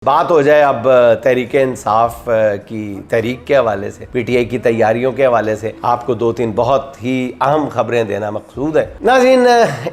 बात हो जाए अब तहरीक इंसाफ की तहरीक के हवाले से, पीटीआई की तैयारियों के हवाले से आपको दो तीन बहुत ही अहम खबरें देना मकसूद है। नाज़रीन,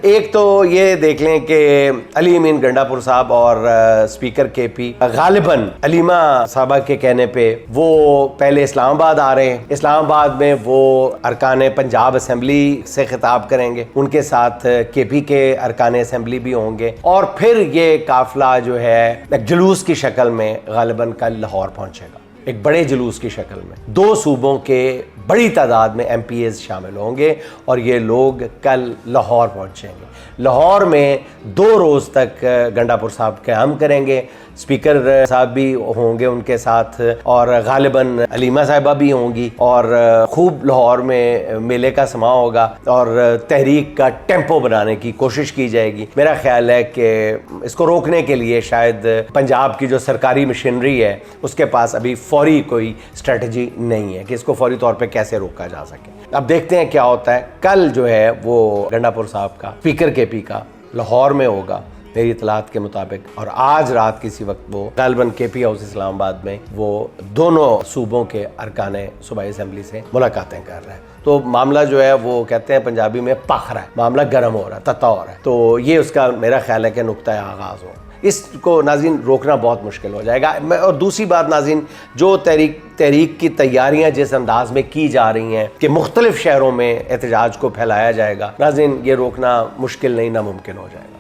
एक तो ये देख लें कि अली अमीन गंडापुर साहब और स्पीकर केपी गालिबन अलीमा साहबा के कहने पे वो पहले इस्लामाबाद आ रहे हैं। इस्लामाबाद में वो अरकान पंजाब असम्बली से खिताब करेंगे, उनके साथ केपी के अरकान असम्बली भी होंगे और फिर ये काफिला जो है जुलूस की शक्ल में गालिबन कल लाहौर पहुंचेगा, एक बड़े जुलूस की शक्ल में। दो सूबों के बड़ी तादाद में एमपीएस शामिल होंगे और ये लोग कल लाहौर पहुंचेंगे। लाहौर में 2 रोज़ तक गंडापुर साहब क़याम करेंगे, स्पीकर साहब भी होंगे उनके साथ और गालिबन अलीमा साहिबा भी होंगी और खूब लाहौर में मेले का समा होगा और तहरीक का टेम्पो बनाने की कोशिश की जाएगी। मेरा ख्याल है कि इसको रोकने के लिए शायद पंजाब की जो सरकारी मशीनरी है उसके पास अभी फौरी कोई स्ट्रेटजी नहीं है कि इसको फौरी तौर पे कैसे रोका जा सके। अब देखते हैं क्या होता है। कल जो है वो गंडापुर साहब का स्पीकर केपी का लाहौर में होगा मेरी इतलात के मुताबिक, और आज रात किसी वक्त वो गालिबन केपी हाउस इस्लामाबाद में वो दोनों सूबों के अरकान सूबाई असम्बली से मुलाकातें कर रहे हैं। तो मामला जो है वो कहते हैं पंजाबी में पख रहा है, मामला गर्म हो रहा है, तता हो रहा है। तो ये उसका मेरा ख्याल है कि नुक्ता आगाज़ हो, इसको नाज़रीन रोकना बहुत मुश्किल हो जाएगा। और दूसरी बात नाज़रीन, जो तहरीक की तैयारियां जिस अंदाज में की जा रही हैं कि मुख्तलिफ शहरों में एहतजाज को फैलाया जाएगा, नाज़रीन ये रोकना मुश्किल नहीं नामुमकिन हो जाएगा।